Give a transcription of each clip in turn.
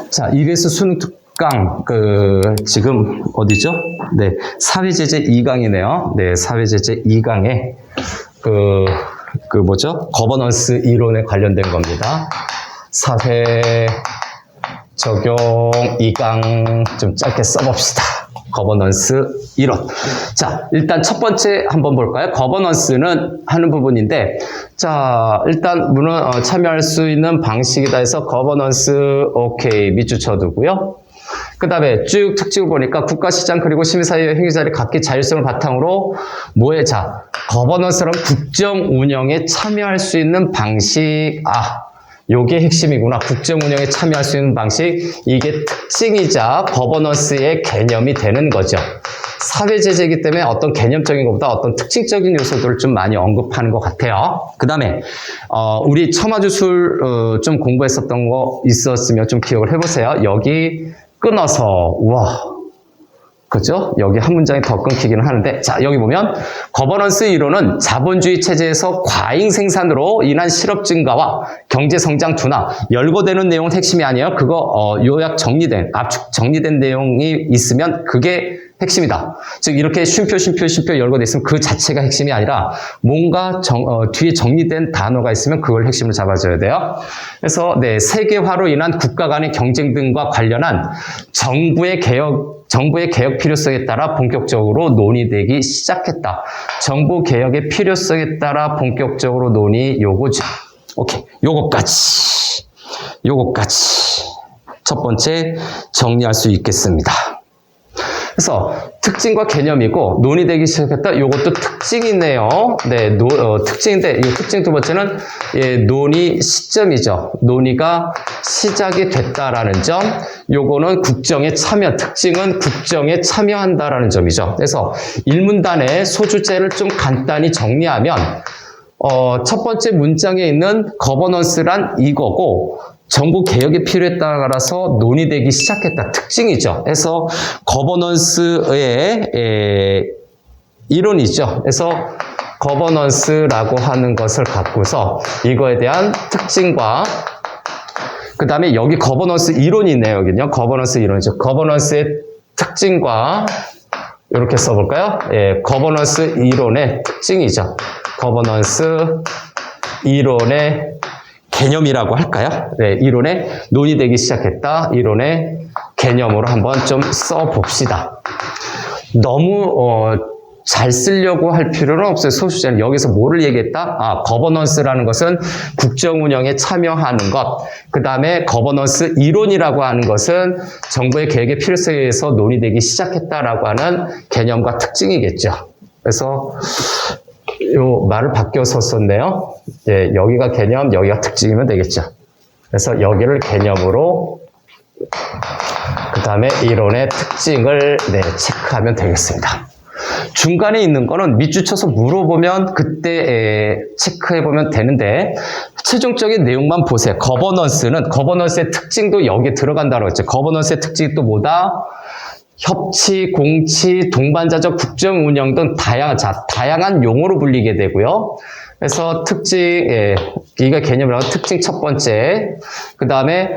자, EBS 수능 특강, 지금 어디죠? 네, 사회제재 2강이네요. 네, 사회제재 2강에, 뭐죠? 거버넌스 이론에 관련된 겁니다. 사회 적용 2강 좀 짧게 써봅시다. 거버넌스 이론. 자, 일단 첫 번째 한번 볼까요? 거버넌스는 하는 부분인데, 자, 일단 물론 참여할 수 있는 방식이다 해서 거버넌스 오케이 밑줄 쳐두고요. 그 다음에 쭉 특징을 보니까 국가시장 그리고 시민사회 행위자의 각기 자율성을 바탕으로 뭐에 자, 거버넌스는 국정 운영에 참여할 수 있는 방식. 요게 핵심이구나. 국정 운영에 참여할 수 있는 방식. 이게 특징이자 거버넌스의 개념이 되는 거죠. 사회제재이기 때문에 어떤 개념적인 것보다 어떤 특징적인 요소들을 좀 많이 언급하는 것 같아요. 그 다음에 우리 첨화주술 좀 공부했었던 거 있었으면 좀 기억을 해보세요. 여기 끊어서 우와, 그죠? 여기 한 문장이 더 끊기기는 하는데, 자, 여기 보면 거버넌스 이론은 자본주의 체제에서 과잉 생산으로 인한 실업 증가와 경제 성장 둔화, 열거되는 내용은 핵심이 아니에요. 그거 요약 정리된, 압축 정리된 내용이 있으면 그게 핵심이다. 즉 이렇게 쉼표 열거돼 있으면 그 자체가 핵심이 아니라 뭔가 뒤에 정리된 단어가 있으면 그걸 핵심을 잡아줘야 돼요. 그래서 네, 세계화로 인한 국가 간의 경쟁 등과 관련한 정부의 개혁 필요성에 따라 본격적으로 논의되기 시작했다. 정부 개혁의 필요성에 따라 본격적으로 논의 요거죠. 오케이, 요거까지 첫 번째 정리할 수 있겠습니다. 그래서 특징과 개념이고 논의되기 시작했다. 요것도 특징이네요. 네, 특징인데 이 특징 두 번째는 논의 시점이죠. 논의가 시작이 됐다라는 점. 요거는 국정에 참여, 특징은 국정에 참여한다라는 점이죠. 그래서 일문단의 소주제를 좀 간단히 정리하면 첫 번째 문장에 있는 거버넌스란 이거고 정부 개혁의 필요에 따라서 논의되기 시작했다. 특징이죠. 그래서 거버넌스의 이론이죠. 그래서 거버넌스라고 하는 것을 갖고서 이거에 대한 특징과 그 다음에 여기 거버넌스 이론이 있네요. 여기는요. 거버넌스 이론이죠. 거버넌스의 특징과 이렇게 써볼까요? 예, 거버넌스 이론의 특징이죠. 거버넌스 이론의 개념이라고 할까요? 네, 이론에 논의되기 시작했다. 이론의 개념으로 한번 좀 써봅시다. 너무 잘 쓰려고 할 필요는 없어요. 소수자는 여기서 뭐를 얘기했다? 거버넌스라는 것은 국정 운영에 참여하는 것. 그 다음에 거버넌스 이론이라고 하는 것은 정부의 개혁의 필요성에 의해서 논의되기 시작했다라고 하는 개념과 특징이겠죠. 그래서 요 말을 바뀌어서 썼네요. 예, 여기가 개념, 여기가 특징이면 되겠죠. 그래서 여기를 개념으로 그 다음에 이론의 특징을 체크하면 되겠습니다. 중간에 있는 거는 밑줄 쳐서 물어보면 그때 체크해보면 되는데 최종적인 내용만 보세요. 거버넌스의 특징도 여기에 들어간다고 했죠. 거버넌스의 특징이 또 뭐다? 협치, 공치, 동반자적 국정 운영 등 다양한 용어로 불리게 되고요. 그래서 특징, 이게 개념이라고 특징 첫 번째. 그 다음에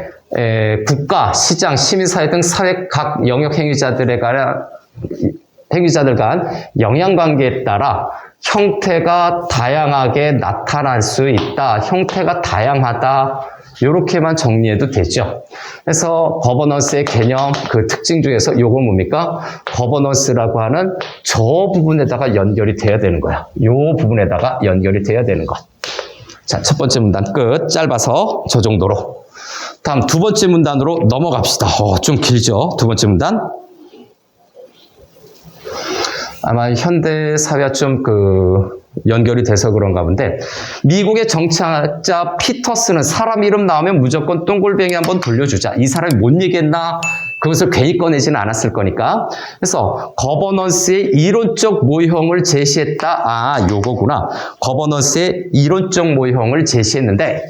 국가, 시장, 시민사회 등 사회 각 영역 행위자들 간 영향관계에 따라 형태가 다양하게 나타날 수 있다. 형태가 다양하다. 이렇게만 정리해도 되죠. 그래서 거버넌스의 개념, 그 특징 중에서 요건 뭡니까? 거버넌스라고 하는 저 부분에다가 연결이 돼야 되는 거야. 요 부분에다가 연결이 돼야 되는 것. 자, 첫 번째 문단 끝. 짧아서 저 정도로. 다음 두 번째 문단으로 넘어갑시다. 좀 길죠? 두 번째 문단. 아마 현대 사회와 좀 연결이 돼서 그런가 본데, 미국의 정치학자 피터스는 사람 이름 나오면 무조건 똥골뱅이 한번 돌려주자. 이 사람이 뭔 얘기했나? 그것을 괜히 꺼내지는 않았을 거니까. 그래서 거버넌스의 이론적 모형을 제시했다. 요거구나. 거버넌스의 이론적 모형을 제시했는데,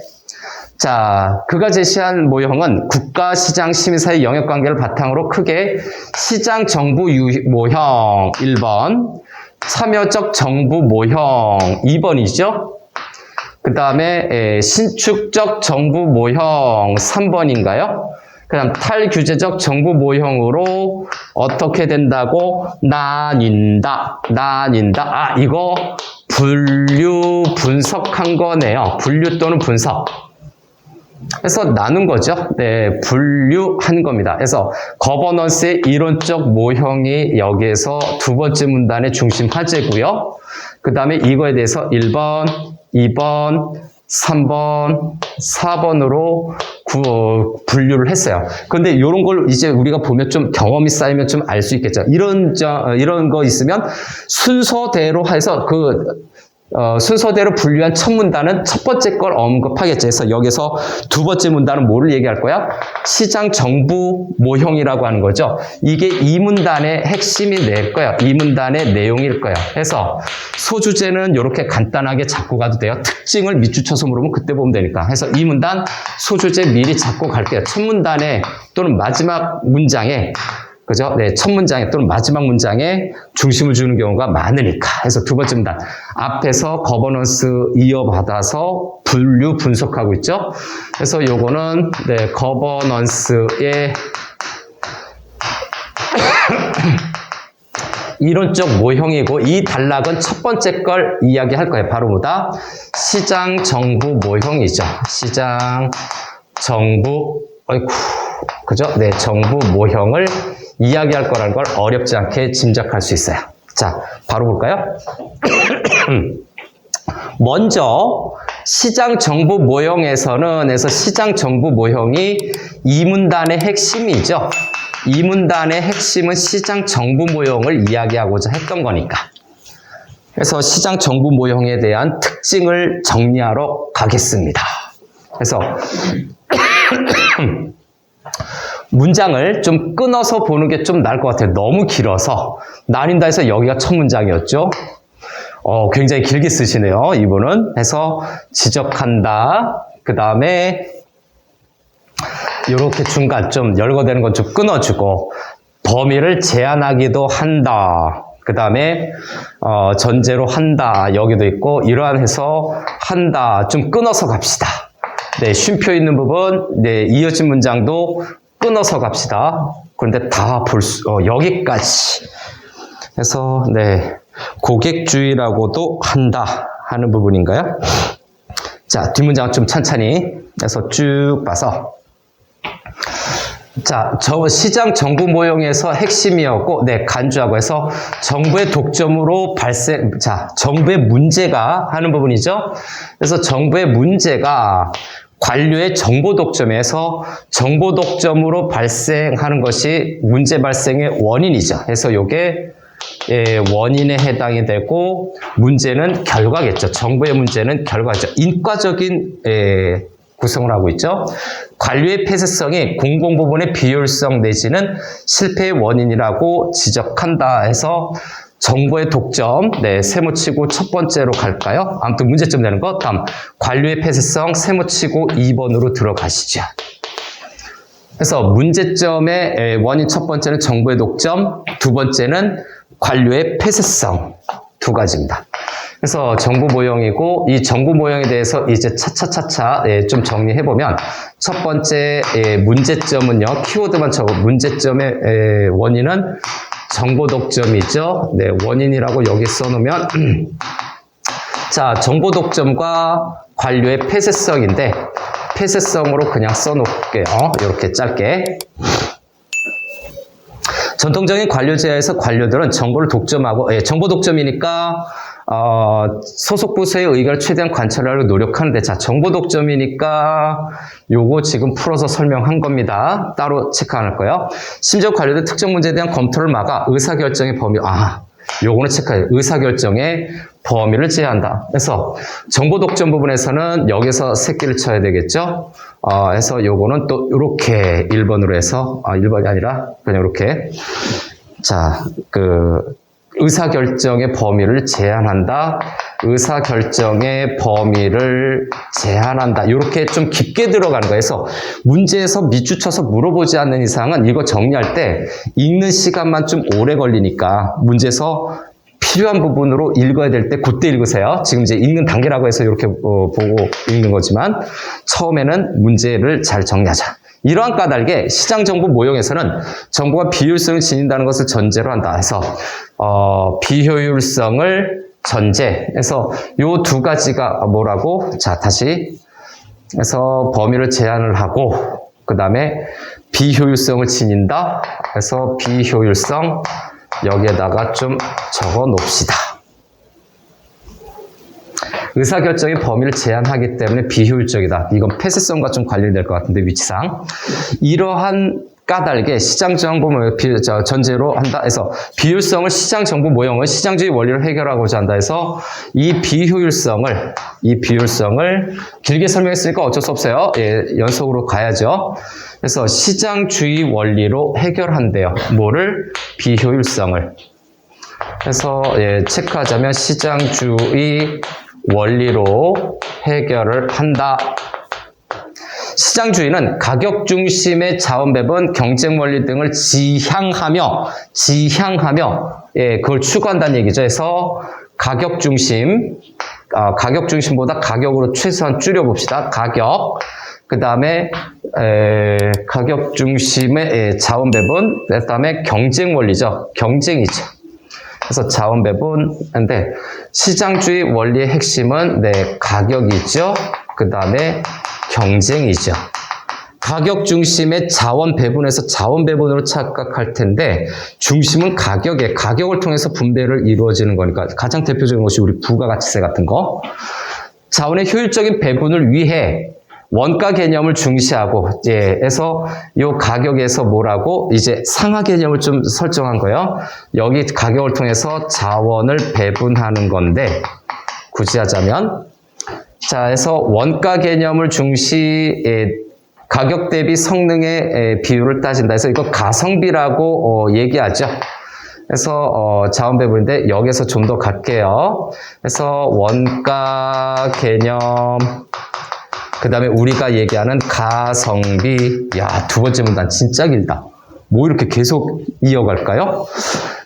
자, 그가 제시한 모형은 국가, 시장, 시민사회 영역관계를 바탕으로 크게 시장 정부 모형 1번, 참여적 정부 모형 2번이죠. 그 다음에 신축적 정부 모형 3번인가요? 그다음 탈규제적 정부 모형으로 어떻게 된다고? 나뉜다. 아, 이거 분류 분석한 거네요. 분류 또는 분석. 그래서 나눈 거죠. 네, 분류한 겁니다. 그래서 거버넌스의 이론적 모형이 여기에서 두 번째 문단의 중심 화제고요. 그 다음에 이거에 대해서 1번, 2번, 3번, 4번으로 분류를 했어요. 근데 이런 걸 이제 우리가 보면 좀 경험이 쌓이면 좀 알 수 있겠죠. 이런 거 있으면 순서대로 해서 순서대로 분류한 첫 문단은 첫 번째 걸 언급하겠죠. 그래서 여기서 두 번째 문단은 뭐를 얘기할 거야? 시장 정부 모형이라고 하는 거죠. 이게 이 문단의 핵심이 될 거예요. 이 문단의 내용일 거예요. 그래서 소주제는 이렇게 간단하게 잡고 가도 돼요. 특징을 밑줄쳐서 물으면 그때 보면 되니까. 그래서 이 문단 소주제 미리 잡고 갈게요. 첫 문단에 또는 마지막 문장에 그죠? 네, 첫 문장에 또는 마지막 문장에 중심을 주는 경우가 많으니까. 그래서 두 번째 문단. 앞에서 거버넌스 이어받아서 분류 분석하고 있죠? 그래서 요거는, 네, 거버넌스의 이론적 모형이고, 이 단락은 첫 번째 걸 이야기할 거예요. 바로 뭐다? 시장 정부 모형이죠. 시장 정부, 그죠? 네, 정부 모형을 이야기할 거라는 걸 어렵지 않게 짐작할 수 있어요. 자, 바로 볼까요? 먼저 시장 정부 모형에서는 시장 정부 모형이 이 문단의 핵심이죠. 이 문단의 핵심은 시장 정부 모형을 이야기하고자 했던 거니까. 그래서 시장 정부 모형에 대한 특징을 정리하러 가겠습니다. 그래서 문장을 좀 끊어서 보는 게 좀 나을 것 같아요. 너무 길어서. 나뉜다 해서 여기가 첫 문장이었죠. 굉장히 길게 쓰시네요. 이분은. 해서 지적한다. 그 다음에 이렇게 중간 좀 열거되는 건 좀 끊어주고 범위를 제한하기도 한다. 그 다음에 전제로 한다. 여기도 있고 이러한 해서 한다. 좀 끊어서 갑시다. 네, 쉼표 있는 부분, 네, 이어진 문장도 끊어서 갑시다. 그런데 다 여기까지. 그래서, 네, 고객주의라고도 한다 하는 부분인가요? 자, 뒷문장은 좀 천천히 해서 쭉 봐서. 자, 시장 정부 모형에서 핵심이었고, 네, 간주하고 해서 정부의 독점으로 정부의 문제가 하는 부분이죠. 그래서 정부의 문제가 관료의 정보 독점에서 정보 독점으로 발생하는 것이 문제 발생의 원인이죠. 그래서 이게 원인에 해당이 되고 문제는 결과겠죠. 정부의 문제는 결과죠. 인과적인 구성을 하고 있죠. 관료의 폐쇄성이 공공부문의 비효율성 내지는 실패의 원인이라고 지적한다 해서 정보의 독점, 네, 세모치고 첫 번째로 갈까요? 아무튼 문제점 되는 것. 다음, 관료의 폐쇄성, 세모치고 2번으로 들어가시죠. 그래서 문제점의 원인 첫 번째는 정보의 독점, 두 번째는 관료의 폐쇄성, 두 가지입니다. 그래서 정부 모형이고, 이 정부 모형에 대해서 이제 차차차차 좀 정리해보면, 첫 번째 문제점은요, 키워드만 적어, 문제점의 원인은 정보 독점이죠. 네, 원인이라고 여기 써놓으면 자, 정보 독점과 관료의 폐쇄성인데 폐쇄성으로 그냥 써놓을게요. 이렇게 짧게. 전통적인 관료 제하에서 관료들은 정보를 독점하고 정보 독점이니까 소속 부서의 의견을 최대한 관철하려고 노력하는데, 자, 정보 독점이니까 요거 지금 풀어서 설명한 겁니다. 따로 체크 안 할 거예요. 심지어 관료들 특정 문제에 대한 검토를 막아 의사결정의 범위, 요거는 체크해요. 의사결정의 범위를 제한다. 그래서 정보 독점 부분에서는 여기서 새끼를 쳐야 되겠죠. 해서 요거는 또 이렇게 1번으로 해서 1번이 아니라 그냥 이렇게, 자, 의사결정의 범위를 제한한다. 의사결정의 범위를 제한한다. 이렇게 좀 깊게 들어가는 거예요. 그래서 문제에서 밑줄쳐서 물어보지 않는 이상은 이거 정리할 때 읽는 시간만 좀 오래 걸리니까 문제에서 필요한 부분으로 읽어야 될 때 그때 읽으세요. 지금 이제 읽는 단계라고 해서 이렇게 보고 읽는 거지만 처음에는 문제를 잘 정리하자. 이러한 까닭에 시장정보 모형에서는 정보가 비효율성을 지닌다는 것을 전제로 한다 해서 비효율성을 전제해서 요 두 가지가 뭐라고? 자, 다시 해서 범위를 제한을 하고 그 다음에 비효율성을 지닌다 해서 비효율성 여기에다가 좀 적어 놓읍시다. 의사결정의 범위를 제한하기 때문에 비효율적이다. 이건 폐쇄성과 좀 관련될 것 같은데 위치상. 이러한 까닭에 시장정보 모형 전제로 한다 해서 비효율성을 시장정보 모형의 시장주의 원리로 해결하고자 한다 해서 이 비효율성을 길게 설명했으니까 어쩔 수 없어요. 예, 연속으로 가야죠. 그래서 시장주의 원리로 해결한대요. 뭐를? 비효율성을. 그래서 예, 체크하자면 시장주의 원리로 해결을 한다. 시장주의는 가격 중심의 자원 배분, 경쟁 원리 등을 지향하며 예, 그걸 추구한다는 얘기죠. 그래서 가격 중심보다 가격으로 최소한 줄여봅시다. 가격. 그 다음에 가격 중심의 자원 배분, 그 다음에 경쟁 원리죠. 경쟁이죠. 그래서 자원 배분인데 시장주의 원리의 핵심은 가격이죠. 그 다음에 경쟁이죠. 가격 중심의 자원 배분에서 자원 배분으로 착각할 텐데 중심은 가격을 통해서 분배를 이루어지는 거니까 가장 대표적인 것이 우리 부가가치세 같은 거. 자원의 효율적인 배분을 위해 원가 개념을 중시하고 해서 요 가격에서 뭐라고 이제 상하 개념을 좀 설정한 거예요. 여기 가격을 통해서 자원을 배분하는 건데 굳이 하자면 자, 해서 원가 개념을 중시 가격 대비 성능의 비율을 따진다 해서 이거 가성비라고 얘기하죠. 그래서 자원 배분인데 여기서 좀 더 갈게요. 그래서 원가 개념 그 다음에 우리가 얘기하는 가성비. 야, 두 번째 문단 진짜 길다. 뭐 이렇게 계속 이어갈까요?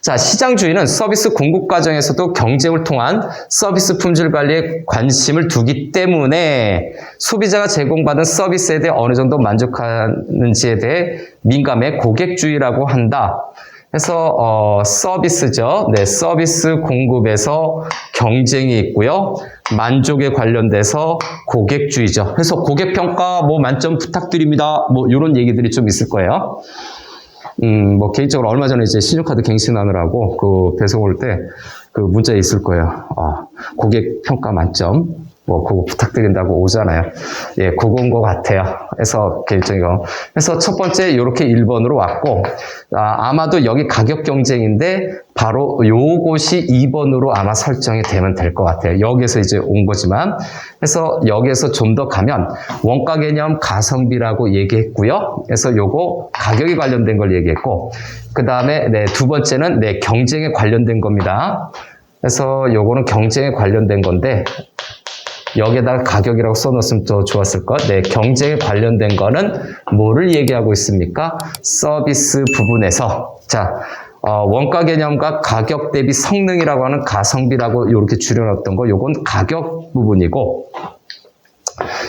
자, 시장주의는 서비스 공급 과정에서도 경쟁을 통한 서비스 품질 관리에 관심을 두기 때문에 소비자가 제공받은 서비스에 대해 어느 정도 만족하는지에 대해 민감해 고객주의라고 한다. 그래서 서비스죠. 네, 서비스 공급에서 경쟁이 있고요. 만족에 관련돼서 고객주의죠. 그래서 고객평가 뭐 만점 부탁드립니다. 뭐 이런 얘기들이 좀 있을 거예요. 뭐 개인적으로 얼마 전에 이제 신용카드 갱신하느라고 그 배송 올 때 그 문자 있을 거예요. 고객 평가 만점 뭐 그거 부탁드린다고 오잖아요. 예, 그건 것 같아요. 그래서 개인적으로 그래서 첫 번째 이렇게 1번으로 왔고 아마도 여기 가격 경쟁인데 바로 요것이 2번으로 아마 설정이 되면 될 것 같아요. 여기서 이제 온 거지만 그래서 여기에서 좀 더 가면 원가 개념 가성비라고 얘기했고요. 그래서 요거 가격에 관련된 걸 얘기했고 그 다음에 두 번째는 경쟁에 관련된 겁니다. 그래서 요거는 경쟁에 관련된 건데 여기에다가 가격이라고 써놓으면 더 좋았을 것. 경쟁에 관련된 거는 뭐를 얘기하고 있습니까? 서비스 부분에서 자 원가 개념과 가격 대비 성능이라고 하는 가성비라고 이렇게 줄여놨던 거 요건 가격 부분이고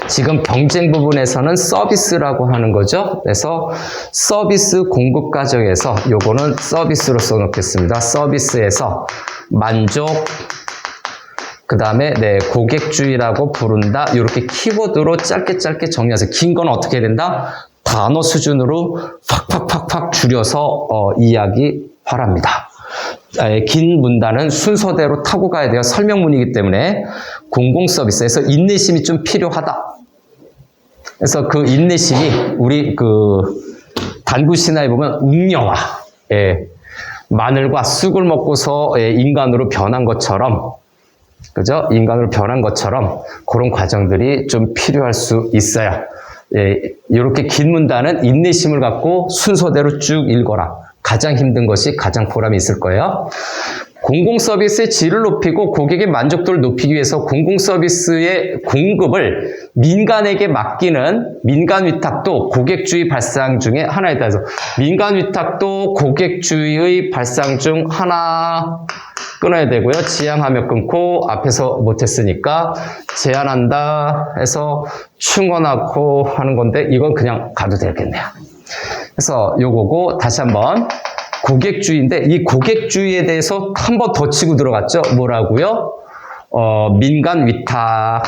지금 경쟁 부분에서는 서비스라고 하는 거죠. 그래서 서비스 공급 과정에서 요거는 서비스로 써놓겠습니다. 서비스에서 만족 그 다음에 고객주의라고 부른다. 이렇게 키워드로 짧게 정리하세요. 긴 건 어떻게 해야 된다? 단어 수준으로 팍팍팍팍 줄여서 이야기 바랍니다. 긴 문단은 순서대로 타고 가야 돼요. 설명문이기 때문에 공공서비스에서 인내심이 좀 필요하다. 그래서 그 인내심이 우리 그 단구 신화에 보면 웅녀와 마늘과 쑥을 먹고서 인간으로 변한 것처럼 그죠? 인간으로 변한 것처럼 그런 과정들이 좀 필요할 수 있어요. 이렇게 긴 문단은 인내심을 갖고 순서대로 쭉 읽어라. 가장 힘든 것이 가장 보람이 있을 거예요. 공공서비스의 질을 높이고 고객의 만족도를 높이기 위해서 공공서비스의 공급을 민간에게 맡기는 민간위탁도 고객주의 발상 중에 하나에 따라서 민간위탁도 고객주의의 발상 중 하나. 끊어야 되고요. 지향하며 끊고 앞에서 못했으니까 제한한다 해서 충원하고 하는 건데 이건 그냥 가도 되겠네요. 그래서 요거고 다시 한번 고객주의인데 이 고객주의에 대해서 한 번 더 치고 들어갔죠. 뭐라고요? 민간 위탁.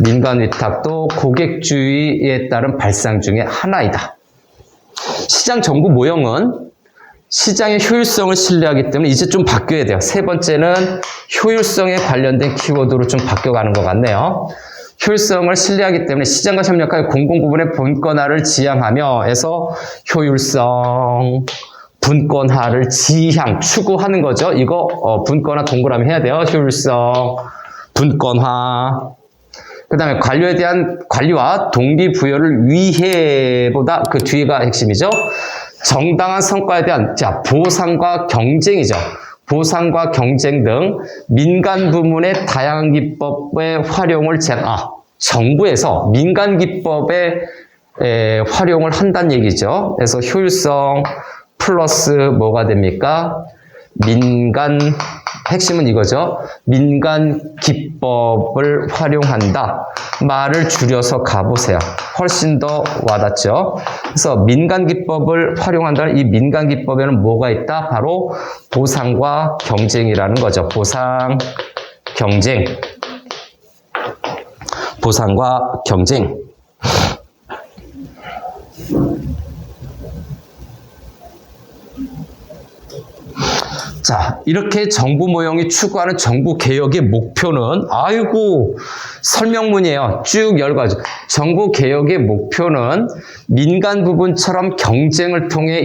민간 위탁도 고객주의에 따른 발상 중에 하나이다. 시장 정부 모형은 시장의 효율성을 신뢰하기 때문에 이제 좀 바뀌어야 돼요. 세 번째는 효율성에 관련된 키워드로 좀 바뀌어가는 것 같네요. 효율성을 신뢰하기 때문에 시장과 협력하여 공공부문의 분권화를 지향하며 해서 효율성, 분권화를 추구하는 거죠. 이거 분권화 동그라미 해야 돼요. 효율성, 분권화. 그 다음에 관료에 대한 관리와 동기부여를 위해보다 그 뒤가 핵심이죠. 정당한 성과에 대한 보상과 경쟁이죠. 보상과 경쟁 등 민간 부문의 다양한 기법의 활용을 정부에서 민간 기법의 활용을 한다는 얘기죠. 그래서 효율성 플러스 뭐가 됩니까? 핵심은 이거죠. 민간 기법을 활용한다. 말을 줄여서 가보세요. 훨씬 더 와닿죠. 그래서 민간 기법을 활용한다는 이 민간 기법에는 뭐가 있다? 바로 보상과 경쟁이라는 거죠. 보상, 경쟁. 보상과 경쟁. 자, 이렇게 정부 모형이 추구하는 정부 개혁의 목표는 설명문이에요. 쭉 열거하죠. 정부 개혁의 목표는 민간 부분처럼 경쟁을 통해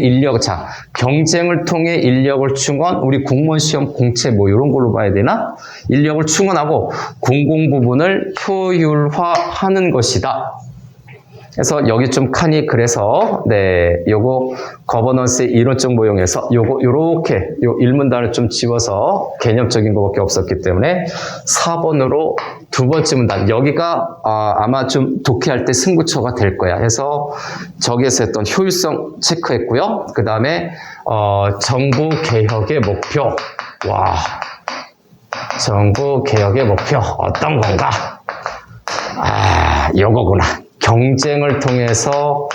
경쟁을 통해 인력을 충원, 우리 공무원 시험 공채 이런 걸로 봐야 되나? 인력을 충원하고 공공 부분을 효율화하는 것이다. 그래서 여기 좀 칸이 그래서 요거 거버넌스의 이론적 모형에서 요렇게 요 일문단을 좀 지워서 개념적인 것밖에 없었기 때문에 4번으로 두 번째 문단 여기가 아마 좀 독해할 때 승부처가 될 거야. 해서 저기에서 했던 효율성 체크했고요. 그 다음에 정부 개혁의 목표. 정부 개혁의 목표 어떤 건가? 요거구나. 경쟁을 통해서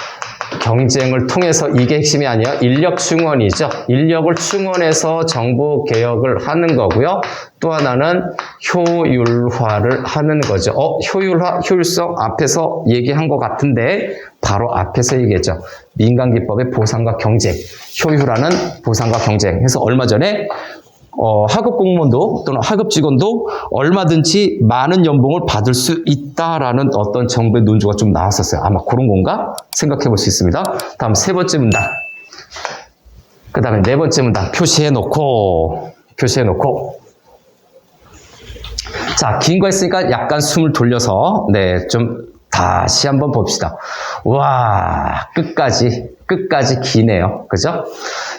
이게 핵심이 아니에요. 인력 충원이죠. 인력을 충원해서 정부 개혁을 하는 거고요. 또 하나는 효율화를 하는 거죠. 효율화, 효율성 앞에서 얘기한 것 같은데 바로 앞에서 얘기했죠. 민간기법의 보상과 경쟁, 효율화는 보상과 경쟁. 해서 얼마 전에 하급 공무원도 또는 하급 직원도 얼마든지 많은 연봉을 받을 수 있다라는 어떤 정부의 논조가 좀 나왔었어요. 아마 그런 건가? 생각해 볼 수 있습니다. 다음 세 번째 문단. 그 다음에 네 번째 문단. 표시해 놓고. 자, 긴 거 했으니까 약간 숨을 돌려서, 좀 다시 한번 봅시다. 끝까지 기네요. 그죠?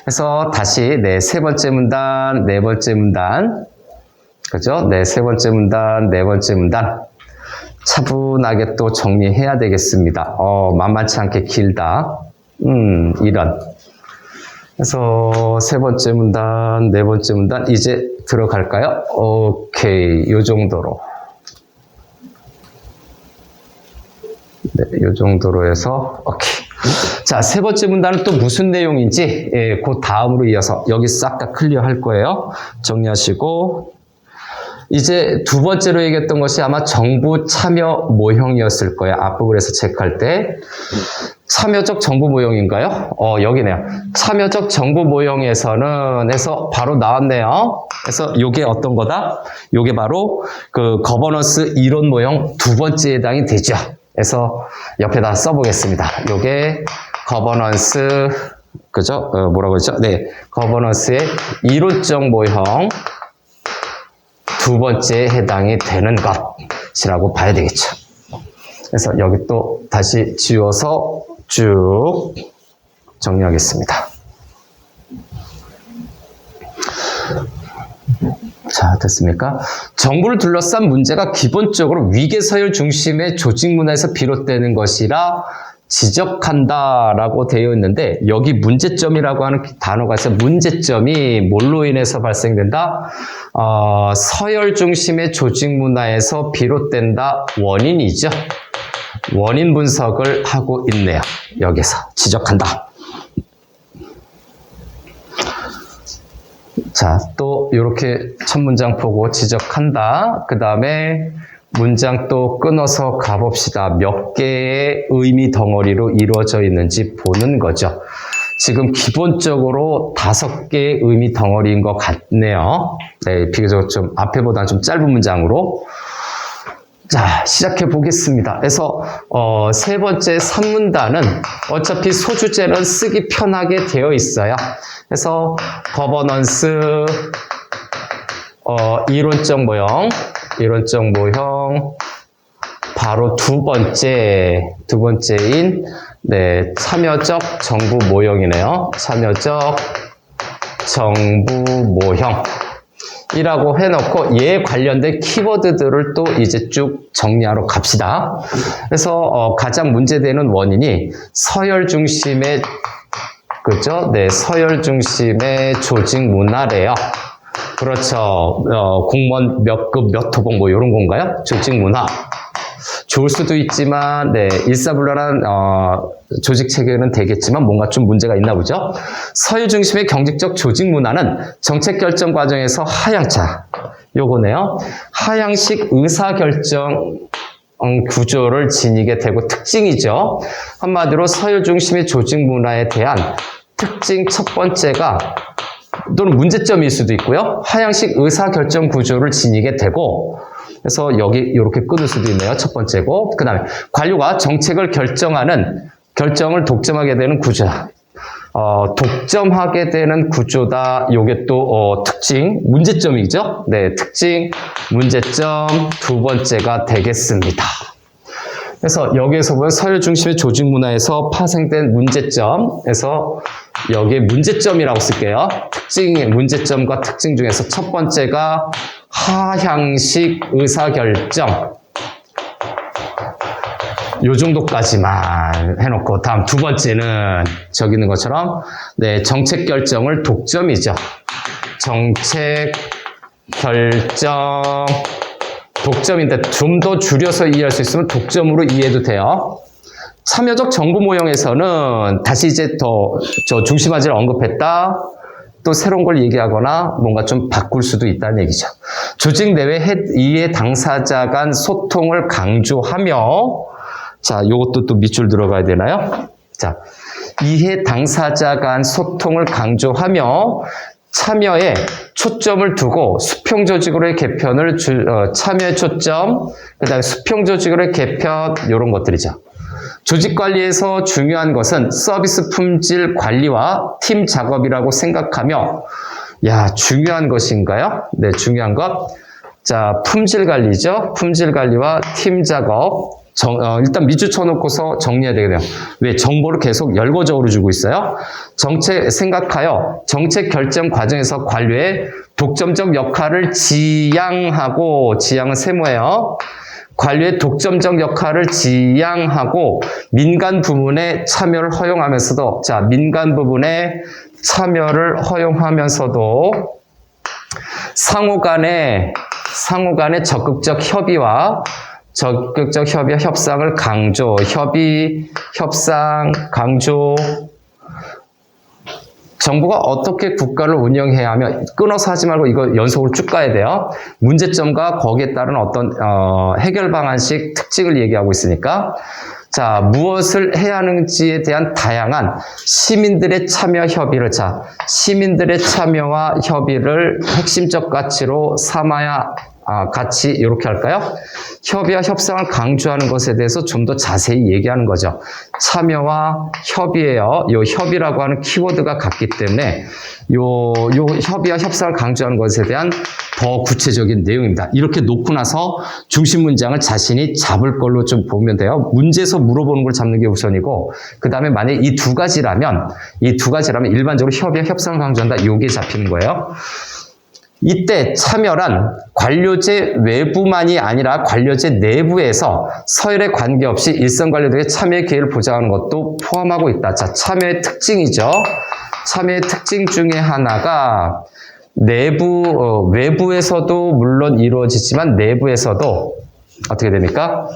그래서 다시 세 번째 문단, 네 번째 문단. 그죠? 세 번째 문단, 네 번째 문단. 차분하게 또 정리해야 되겠습니다. 만만치 않게 길다. 이런. 그래서 세 번째 문단, 네 번째 문단. 이제 들어갈까요? 오케이. 요 정도로. 요 정도로 해서, 오케이. 자, 세 번째 문단은 또 무슨 내용인지, 그 다음으로 이어서 여기 싹 다 클리어 할 거예요. 정리하시고. 이제 두 번째로 얘기했던 것이 아마 정부 참여 모형이었을 거예요. 앞부분에서 체크할 때. 참여적 정부 모형인가요? 여기네요. 참여적 정부 모형에서는 해서 바로 나왔네요. 그래서 요게 어떤 거다? 요게 바로 그 거버넌스 이론 모형 두 번째에 해당이 되죠. 그래서 옆에다 써보겠습니다. 요게 거버넌스, 그죠? 뭐라고 했죠? 거버넌스의 이론적 모형 두 번째에 해당이 되는 것이라고 봐야 되겠죠. 그래서 여기 또 다시 지워서 쭉 정리하겠습니다. 자, 됐습니까? 정부를 둘러싼 문제가 기본적으로 위계서열 중심의 조직 문화에서 비롯되는 것이라 지적한다라고 되어 있는데 여기 문제점이라고 하는 단어가 있어요. 문제점이 뭘로 인해서 발생된다? 서열 중심의 조직 문화에서 비롯된다. 원인이죠. 원인 분석을 하고 있네요. 여기서 지적한다. 자, 또 이렇게 첫 문장 보고 지적한다. 그 다음에 문장 또 끊어서 가봅시다. 몇 개의 의미 덩어리로 이루어져 있는지 보는 거죠. 지금 기본적으로 5개의 의미 덩어리인 것 같네요. 네, 비교적 좀 앞에보다는 좀 짧은 문장으로. 자, 시작해 보겠습니다. 그래서 세 번째 3문단은 어차피 소주제는 쓰기 편하게 되어 있어요. 그래서 거버넌스 이론적 모형 바로 두 번째인 네, 참여적 정부 모형이네요. 참여적 정부 모형이라고 해놓고 얘에 관련된 키워드들을 또 이제 쭉 정리하러 갑시다. 그래서 가장 문제되는 원인이 서열 중심의 그죠? 네, 서열 중심의 조직 문화래요. 그렇죠. 공무원 몇 급, 몇 호봉 뭐 이런 건가요? 조직 문화. 좋을 수도 있지만, 네, 일사불란한 조직 체계는 되겠지만 뭔가 좀 문제가 있나 보죠. 서열 중심의 경직적 조직 문화는 정책 결정 과정에서 하향차, 요거네요. 하향식 의사결정 구조를 지니게 되고 특징이죠. 한마디로 서열 중심의 조직 문화에 대한 특징 첫 번째가 또는 문제점일 수도 있고요. 하향식 의사결정 구조를 지니게 되고 그래서 여기 이렇게 끊을 수도 있네요. 첫 번째고 그 다음에 관료가 정책을 결정을 독점하게 되는 구조다. 독점하게 되는 구조다. 요게 또 특징, 문제점이죠. 네, 특징, 문제점 두 번째가 되겠습니다. 그래서 여기에서 보면 서열 중심의 조직 문화에서 파생된 문제점에서 여기에 문제점이라고 쓸게요. 특징, 문제점과 특징 중에서 첫 번째가 하향식 의사결정. 요 정도까지만 해놓고 다음 두 번째는 저기 있는 것처럼 네, 정책 결정을 독점이죠. 정책 결정 독점인데 좀 더 줄여서 이해할 수 있으면 독점으로 이해해도 돼요. 참여적 정부 모형에서는 다시 이제 더 중심화제를 언급했다. 또 새로운 걸 얘기하거나 뭔가 좀 바꿀 수도 있다는 얘기죠. 조직 내외 이해 당사자 간 소통을 강조하며 자, 요것도 또 밑줄 들어가야 되나요? 자, 이해 당사자 간 소통을 강조하며 참여에 초점을 두고 수평 조직으로의 개편을 참여의 초점, 그 다음에 수평 조직으로의 개편 이런 것들이죠. 조직 관리에서 중요한 것은 서비스 품질 관리와 팀 작업이라고 생각하며 야, 중요한 것인가요? 네, 중요한 것. 자, 품질 관리죠. 품질 관리와 팀 작업. 일단 밑줄 쳐놓고서 정리해야 되겠네요. 왜? 정보를 계속 열거적으로 주고 있어요. 생각하여 정책 결정 과정에서 관료의 독점적 역할을 지향하고, 지향은 세모예요. 관료의 독점적 역할을 지향하고 민간 부문의 참여를 허용하면서도, 자, 민간 부문의 참여를 허용하면서도 상호 간의 적극적 협의와 협상을 강조, 협상, 강조. 정부가 어떻게 국가를 운영해야 하며 끊어서 하지 말고 이거 연속으로 쭉 가야 돼요. 문제점과 거기에 따른 어떤 해결 방안식 특징을 얘기하고 있으니까 자, 무엇을 해야 하는지에 대한 다양한 시민들의 참여 협의를 시민들의 참여와 협의를 핵심적 가치로 삼아야 같이 이렇게 할까요? 협의와 협상을 강조하는 것에 대해서 좀 더 자세히 얘기하는 거죠. 참여와 협의예요. 요 협의라고 하는 키워드가 같기 때문에 요 협의와 협상을 강조하는 것에 대한 더 구체적인 내용입니다. 이렇게 놓고 나서 중심 문장을 자신이 잡을 걸로 좀 보면 돼요. 문제에서 물어보는 걸 잡는 게 우선이고 그 다음에 만약에 이 두 가지라면 일반적으로 협의와 협상을 강조한다. 요게 잡히는 거예요. 이때 참여란 관료제 외부만이 아니라 관료제 내부에서 서열에 관계없이 일선 관료들에게 참여의 기회를 보장하는 것도 포함하고 있다. 자, 참여의 특징이죠. 참여의 특징 중에 하나가 외부에서도 물론 이루어지지만 내부에서도 어떻게 됩니까?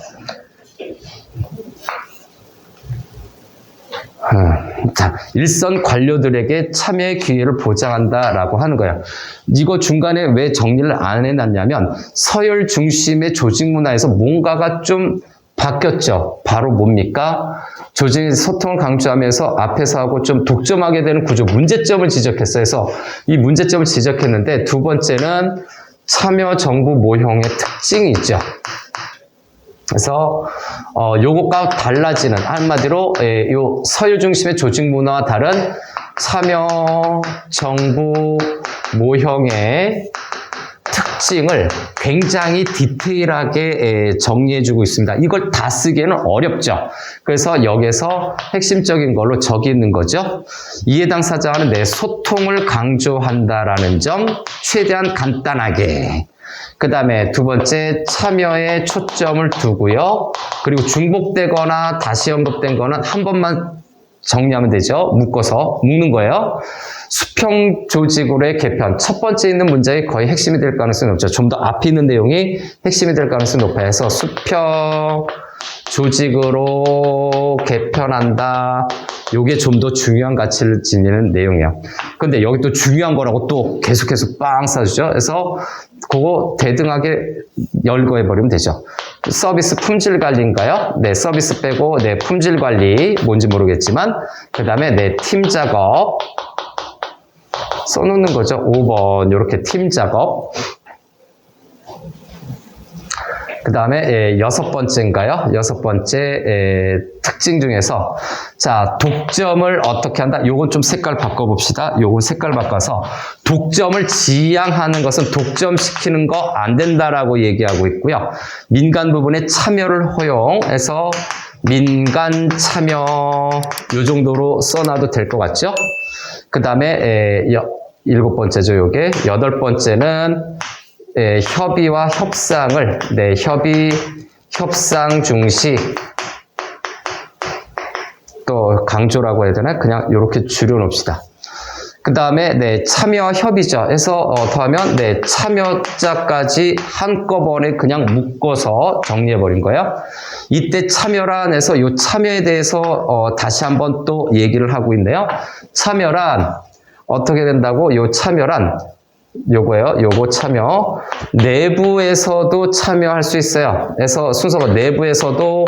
자, 일선 관료들에게 참여의 기회를 보장한다라고 하는 거예요. 이거 중간에 왜 정리를 안 해놨냐면 서열 중심의 조직 문화에서 뭔가가 좀 바뀌었죠. 바로 뭡니까? 조직의 소통을 강조하면서 앞에서 하고 좀 독점하게 되는 구조, 문제점을 지적했어요. 그래서 이 문제점을 지적했는데 두 번째는 참여 정부 모형의 특징이 있죠. 그래서 요것과 달라지는 한마디로 요 서열 중심의 조직 문화와 다른 참여 정부 모형의 특징을 굉장히 디테일하게 정리해주고 있습니다. 이걸 다 쓰기에는 어렵죠. 그래서 여기서 핵심적인 걸로 저기 있는 거죠. 이해 당사자와는 내 소통을 강조한다라는 점 최대한 간단하게. 그 다음에 두 번째, 참여에 초점을 두고요. 그리고 중복되거나 다시 언급된 거는 한 번만 정리하면 되죠. 묶는 거예요. 수평 조직으로의 개편. 첫 번째 있는 문장이 거의 핵심이 될 가능성이 높죠. 좀 더 앞에 있는 내용이 핵심이 될 가능성이 높아요. 그래서 수평 조직으로 개편한다. 요게 좀 더 중요한 가치를 지니는 내용이에요. 근데 여기 또 중요한 거라고 또 계속해서 빵 쏴주죠. 그래서 그거 대등하게 열거해버리면 되죠. 서비스 품질 관리인가요? 네, 서비스 빼고, 네, 품질 관리, 뭔지 모르겠지만, 그 다음에 네, 팀 작업. 써놓는 거죠. 5번, 이렇게 팀 작업. 그 다음에 여섯 번째인가요? 여섯 번째 특징 중에서 자, 독점을 어떻게 한다? 요건 좀 색깔 바꿔봅시다. 요건 색깔 바꿔서 독점을 지향하는 것은 독점시키는 거 안 된다라고 얘기하고 있고요. 민간 부분에 참여를 허용해서 민간 참여 요 정도로 써놔도 될 것 같죠? 그 다음에 일곱 번째죠. 요게 여덟 번째는 협의와 협상을, 네, 협상 중시, 또 강조라고 해야 되나? 그냥 이렇게 줄여놓읍시다. 그 다음에, 네, 참여 협의죠. 해서, 더하면, 네, 참여자까지 한꺼번에 그냥 묶어서 정리해버린 거예요. 이때 참여란에서 이 참여에 대해서, 다시 한번 또 얘기를 하고 있네요. 참여란, 어떻게 된다고? 이 참여란, 요거예요. 요거 참여. 내부에서도 참여할 수 있어요. 그래서 순서가 내부에서도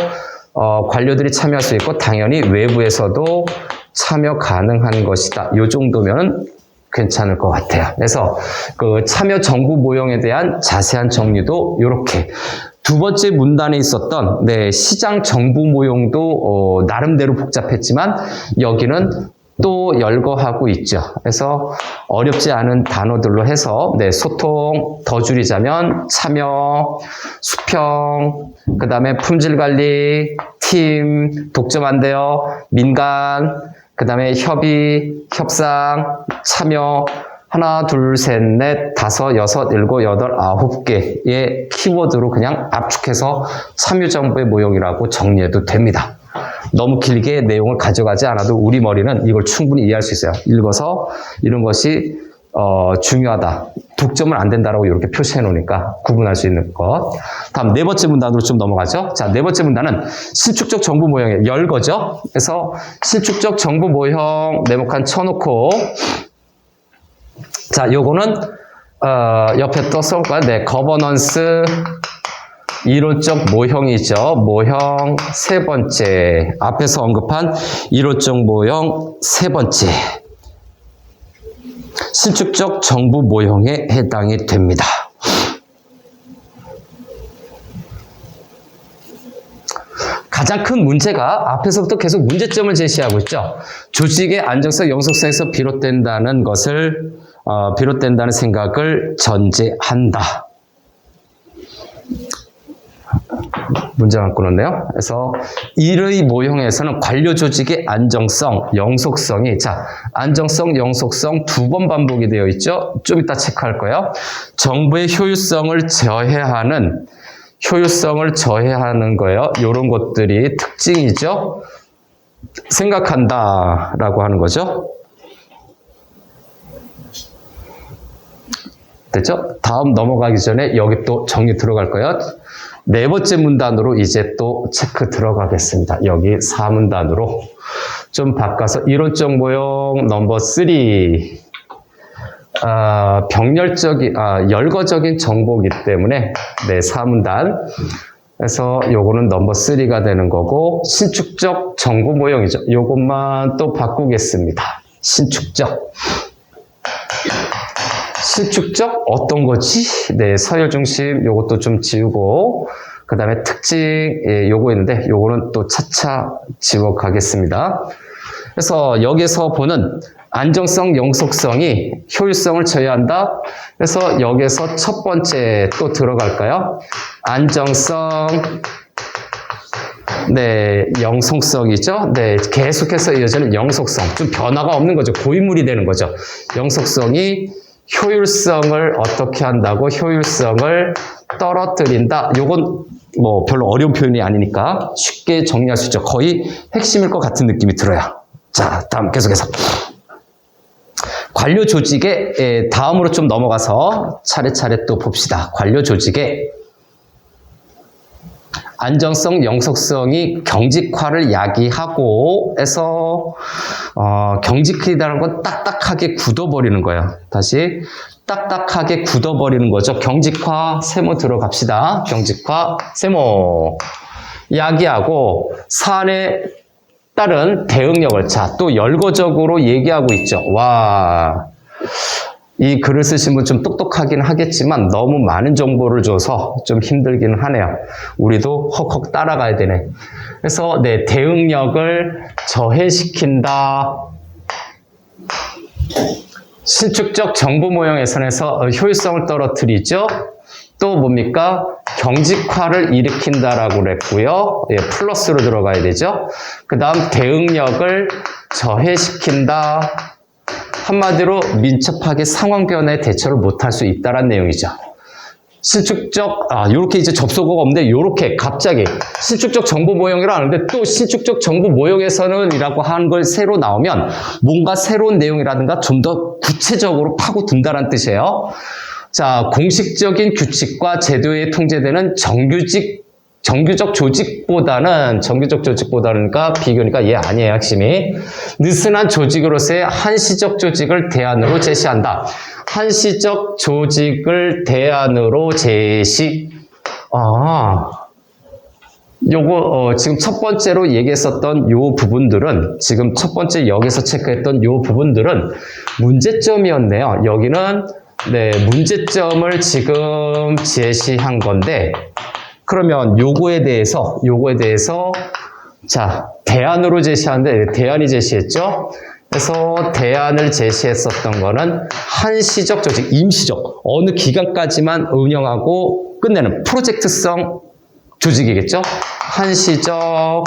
관료들이 참여할 수 있고 당연히 외부에서도 참여 가능한 것이다. 요 정도면 괜찮을 것 같아요. 그래서 그 참여 정부 모형에 대한 자세한 정리도 요렇게 두 번째 문단에 있었던 네, 시장 정부 모형도 나름대로 복잡했지만 여기는 또 열거하고 있죠. 그래서 어렵지 않은 단어들로 해서 네, 소통 더 줄이자면 참여, 수평, 그 다음에 품질관리, 팀, 독점 안 돼요, 민간, 그 다음에 협의, 협상, 참여, 하나, 둘, 셋, 넷, 다섯, 여섯, 일곱, 여덟, 아홉 개의 키워드로 그냥 압축해서 참여정부의 모형이라고 정리해도 됩니다. 너무 길게 내용을 가져가지 않아도 우리 머리는 이걸 충분히 이해할 수 있어요. 읽어서 이런 것이 중요하다. 독점은 안 된다라고 이렇게 표시해 놓으니까 구분할 수 있는 것. 다음 네 번째 문단으로 좀 넘어가죠. 자, 네 번째 문단은 실축적 정부 모형의 열거죠. 그래서 실축적 정부 모형 네모칸 쳐놓고 자, 요거는 옆에 또 써볼까요? 네, 거버넌스 이론적 모형이죠. 모형 세 번째. 앞에서 언급한 이론적 모형 세 번째. 실축적 정부 모형에 해당이 됩니다. 가장 큰 문제가 앞에서부터 계속 문제점을 제시하고 있죠. 조직의 안정성, 영속성에서 비롯된다는 생각을 전제한다. 문제만 끊었네요. 그래서 이의 모형에서는 관료 조직의 안정성, 영속성이, 자, 안정성, 영속성 두 번 반복이 되어 있죠. 좀 이따 체크할 거예요. 정부의 효율성을 저해하는 거예요. 이런 것들이 특징이죠. 생각한다라고 하는 거죠. 됐죠? 다음 넘어가기 전에 여기 또 정리 들어갈 거예요. 네 번째 문단으로 이제 또 체크 들어가겠습니다. 여기 4문단으로 좀 바꿔서 이론적 모형 넘버 3. 열거적인 정보이기 때문에 네, 4문단. 그래서 요거는 넘버 3가 되는 거고, 신축적 정보 모형이죠. 요것만 또 바꾸겠습니다. 신축적 어떤 거지? 네, 서열 중심 요것도 좀 지우고, 그 다음에 특징 요거 있는데 요거는 또 차차 지워 가겠습니다. 그래서 여기서 보는 안정성, 영속성이 효율성을 저해한다. 그래서 여기서 첫 번째 또 들어갈까요? 안정성, 네, 영속성이죠. 네, 계속해서 이어지는 영속성. 좀 변화가 없는 거죠. 고인물이 되는 거죠. 영속성이 효율성을 어떻게 한다고? 효율성을 떨어뜨린다. 요건 뭐 별로 어려운 표현이 아니니까 쉽게 정리할 수 있죠. 거의 핵심일 것 같은 느낌이 들어요. 자, 다음 계속해서. 관료 조직의 다음으로 좀 넘어가서 차례차례 또 봅시다. 관료 조직의 안정성, 영속성이 경직화를 야기하고 해서 경직이라는 건 딱딱하게 굳어버리는 거예요. 다시 딱딱하게 굳어버리는 거죠. 경직화, 세모 들어갑시다. 경직화, 세모 야기하고 사안에 따른 대응력을 자, 또 열거적으로 얘기하고 있죠. 와, 이 글을 쓰신 분 좀 똑똑하긴 하겠지만 너무 많은 정보를 줘서 좀 힘들기는 하네요. 우리도 헉헉 따라가야 되네. 그래서 네, 대응력을 저해시킨다. 신축적 정보 모형에선에서 효율성을 떨어뜨리죠. 또 뭡니까? 경직화를 일으킨다라고 그랬고요. 예, 플러스로 들어가야 되죠. 그 다음 대응력을 저해시킨다. 한마디로 민첩하게 상황 변화에 대처를 못할 수 있다는 내용이죠. 신축적, 요렇게 이제 접속어가 없는데, 요렇게 갑자기 신축적 정보 모형이라 하는데, 또 신축적 정보 모형에서는 이라고 하는 걸 새로 나오면, 뭔가 새로운 내용이라든가 좀 더 구체적으로 파고든다는 뜻이에요. 자, 공식적인 규칙과 제도에 통제되는 정규적 조직보다는 비교니까 얘 아니에요, 핵심이. 느슨한 조직으로서의 한시적 조직을 대안으로 제시한다. 한시적 조직을 대안으로 제시. 요거, 지금 첫 번째로 얘기했었던 요 부분들은, 지금 첫 번째 여기서 체크했던 요 부분들은 문제점이었네요. 여기는, 네, 문제점을 지금 제시한 건데, 그러면 요거에 대해서 자, 대안으로 제시하는데 대안이 제시했죠. 그래서 대안을 제시했었던 거는 한시적 조직, 임시적, 어느 기간까지만 운영하고 끝내는 프로젝트성 조직이겠죠. 한시적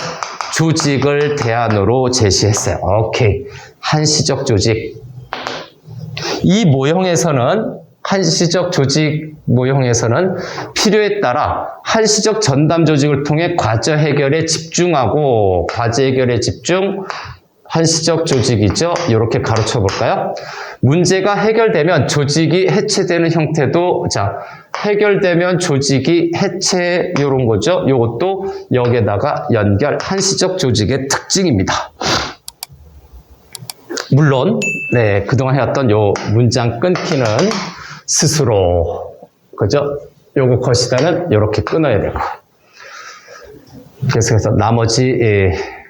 조직을 대안으로 제시했어요. 오케이. 한시적 조직. 이 모형에서는 한시적 조직 모형에서는 필요에 따라 한시적 전담 조직을 통해 과제 해결에 집중하고 한시적 조직이죠. 이렇게 가르쳐 볼까요? 문제가 해결되면 조직이 해체되는 형태도 자, 해결되면 조직이 해체 이런 거죠. 이것도 여기에다가 연결 한시적 조직의 특징입니다. 물론 네, 그동안 해왔던 요 문장 끊기는 스스로 그죠? 요거 컷이다는 이렇게 끊어야 되고 그래서 나머지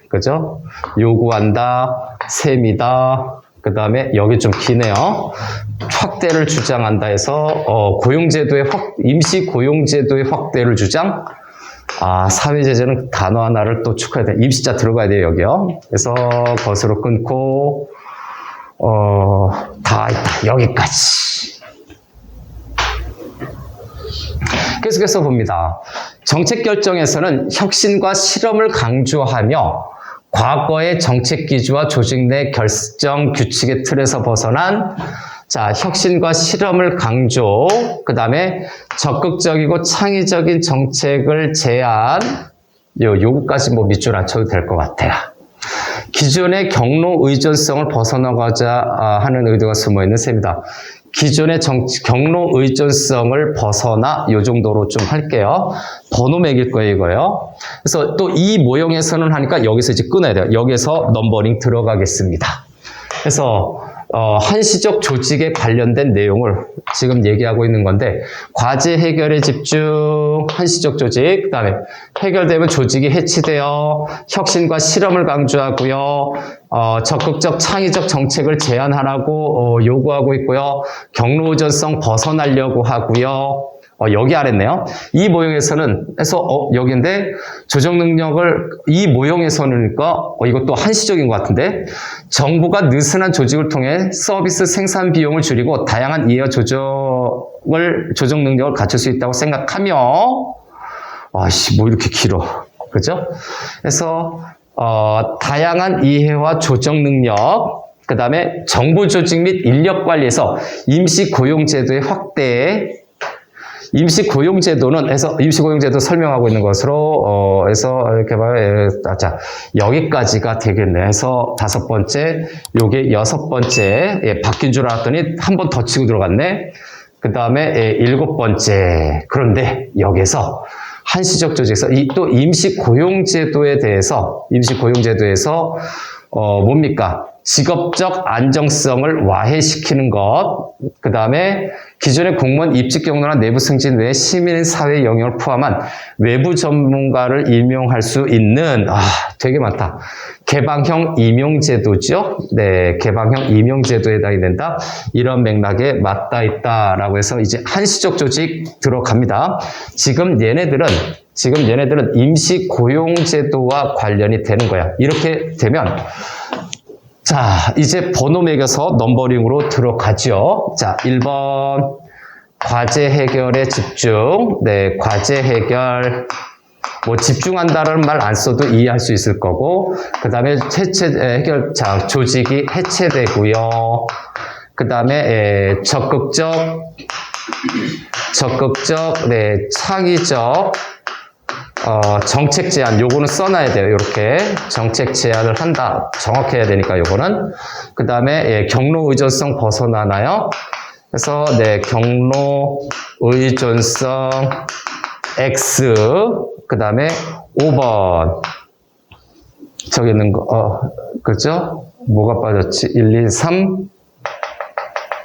그죠? 요구한다, 셈이다, 그 다음에 여기 좀 기네요. 확대를 주장한다 해서 임시 고용제도의 확대를 주장. 사회제재는 단어 하나를 또 축하해야 돼. 임시자 들어가야 돼요, 여기요. 그래서 것으로 끊고 다 있다. 여기까지. 계속해서 봅니다. 정책 결정에서는 혁신과 실험을 강조하며 과거의 정책 기조와 조직 내 결정 규칙의 틀에서 벗어난 자, 혁신과 실험을 강조, 그 다음에 적극적이고 창의적인 정책을 제안, 요거까지 뭐 밑줄 안 쳐도 될 것 같아요. 기존의 경로 의존성을 벗어나고자 하는 의도가 숨어있는 셈이다. 기존의 경로 의존성을 벗어나 요 정도로 좀 할게요. 번호 매길 거예요, 이거요. 그래서 또 이 모형에서는 하니까 여기서 이제 끊어야 돼요. 여기서 넘버링 들어가겠습니다. 그래서 한시적 조직에 관련된 내용을 지금 얘기하고 있는 건데 과제 해결에 집중, 한시적 조직, 그 다음에 해결되면 조직이 해치되어 혁신과 실험을 강조하고요. 적극적 창의적 정책을 제안하라고 요구하고 있고요. 경로 의존성 벗어나려고 하고요. 여기 아랬네요. 이 모형에서는 여기인데 조정 능력을 이 모형에서는니까 이것도 한시적인 것 같은데 정부가 느슨한 조직을 통해 서비스 생산 비용을 줄이고 다양한 이해와 조정 능력을 갖출 수 있다고 생각하며 뭐 이렇게 길어, 그죠? 그래서 다양한 이해와 조정 능력, 그 다음에 정부 조직 및 인력 관리에서 임시 고용 제도의 확대. 임시고용제도는 임시고용제도 설명하고 있는 것으로 해서 이렇게 봐요. 자, 여기까지가 되겠네. 해서 5번째, 요게 6번째. 바뀐 줄 알았더니 한 번 더 치고 들어갔네. 그 다음에 7번째. 그런데 여기서 한시적 조직에서 또 임시고용제도에 대해서 뭡니까? 직업적 안정성을 와해시키는 것, 그 다음에 기존의 공무원 입직 경로나 내부 승진 외에 시민사회 영역을 포함한 외부 전문가를 임용할 수 있는 되게 많다. 개방형 임용제도죠. 네, 개방형 임용제도에 해당이 된다. 이런 맥락에 맞닿아 있다라고 해서 이제 한시적 조직 들어갑니다. 지금 얘네들은 임시고용제도와 관련이 되는 거야. 이렇게 되면 자, 이제 번호 매겨서 넘버링으로 들어가죠. 자, 1번 과제 해결에 집중. 네, 과제 해결. 뭐 집중한다는 말 안 써도 이해할 수 있을 거고, 그 다음에 해결 조직이 해체되고요. 그 다음에 적극적, 네, 창의적. 정책 제안, 요거는 써놔야 돼요. 이렇게 정책 제안을 한다. 정확해야 되니까 요거는. 그 다음에 경로 의존성 벗어나나요? 그래서 네, 경로 의존성 X. 그 다음에 5번. 저기 있는 거, 그죠? 뭐가 빠졌지? 1, 2, 3.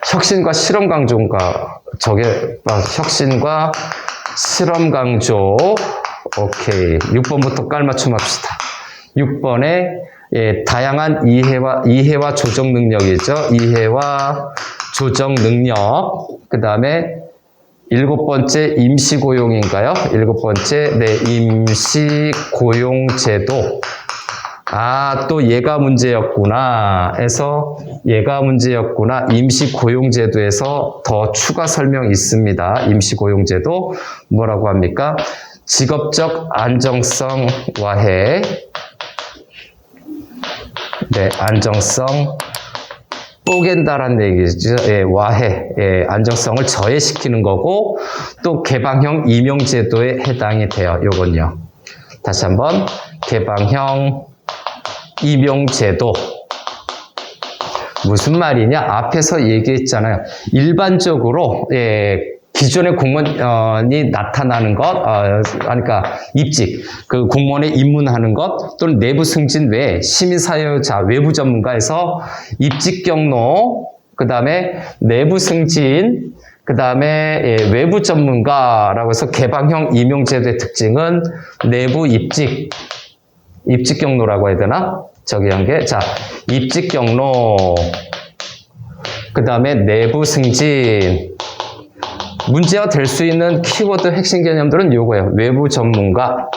혁신과 실험 강조인가? 혁신과 실험 강조. 오케이. 6번부터 깔맞춤 합시다. 6번에 다양한 이해와 조정 능력이죠. 이해와 조정 능력. 그 다음에 7번째 임시고용인가요? 7번째 네, 임시고용제도. 또 얘가 문제였구나 해서 얘가 문제였구나. 임시고용제도에서 더 추가 설명 있습니다. 임시고용제도 뭐라고 합니까? 직업적 안정성 와해. 네, 안정성 뽀갠다라는 얘기죠. 와해. 안정성을 저해시키는 거고 또 개방형 임용제도에 해당이 돼요. 요건요. 다시 한번 개방형 임용제도. 무슨 말이냐? 앞에서 얘기했잖아요. 일반적으로 기존의 공무원이 나타나는 것, 그러니까 입직, 그 공무원에 입문하는 것, 또는 내부 승진 외에 시민사회자, 외부 전문가에서 입직 경로, 그 다음에 내부 승진, 그 다음에 외부 전문가라고 해서 개방형 임용제도의 특징은 내부 입직 경로라고 해야 되나? 저기 한 게, 자, 입직 경로, 그 다음에 내부 승진. 문제가 될 수 있는 키워드 핵심 개념들은 요거예요. 외부 전문가.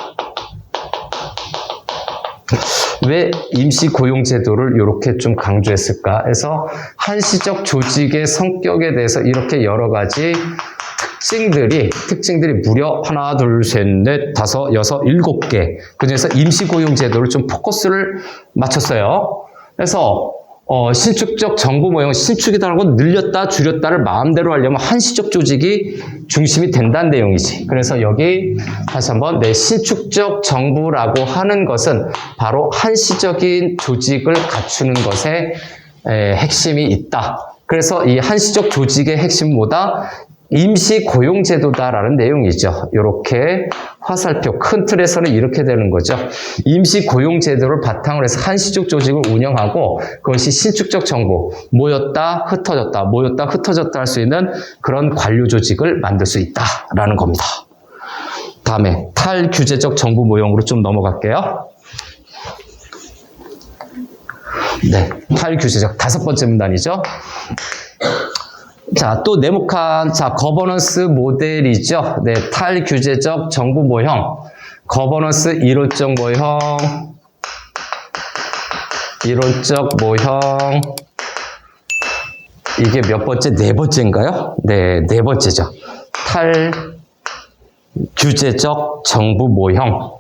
왜 임시고용제도를 이렇게 좀 강조했을까? 해서 한시적 조직의 성격에 대해서 이렇게 여러 가지 특징들이 무려 하나, 둘, 셋, 넷, 다섯, 여섯, 일곱 개. 그중에서 임시고용제도를 좀 포커스를 맞췄어요. 그래서 신축적 정부 모형, 신축이라는 건 늘렸다, 줄였다를 마음대로 하려면 한시적 조직이 중심이 된다는 내용이지. 그래서 여기 다시 한번 신축적 정부라고 하는 것은 바로 한시적인 조직을 갖추는 것에 핵심이 있다. 그래서 이 한시적 조직의 핵심은 뭐다? 임시고용제도다라는 내용이죠. 이렇게 화살표 큰 틀에서는 이렇게 되는 거죠. 임시고용제도를 바탕으로 해서 한시적 조직을 운영하고 그것이 신축적 정부, 모였다 흩어졌다 할 수 있는 그런 관료 조직을 만들 수 있다라는 겁니다. 다음에 탈규제적 정부 모형으로 좀 넘어갈게요. 네, 탈규제적 다섯 번째 문단이죠. 자, 또 네모칸, 거버넌스 모델이죠. 네, 탈규제적 정부 모형, 거버넌스 이론적 모형, 이게 몇 번째? 네 번째인가요? 네, 네 번째죠. 탈규제적 정부 모형.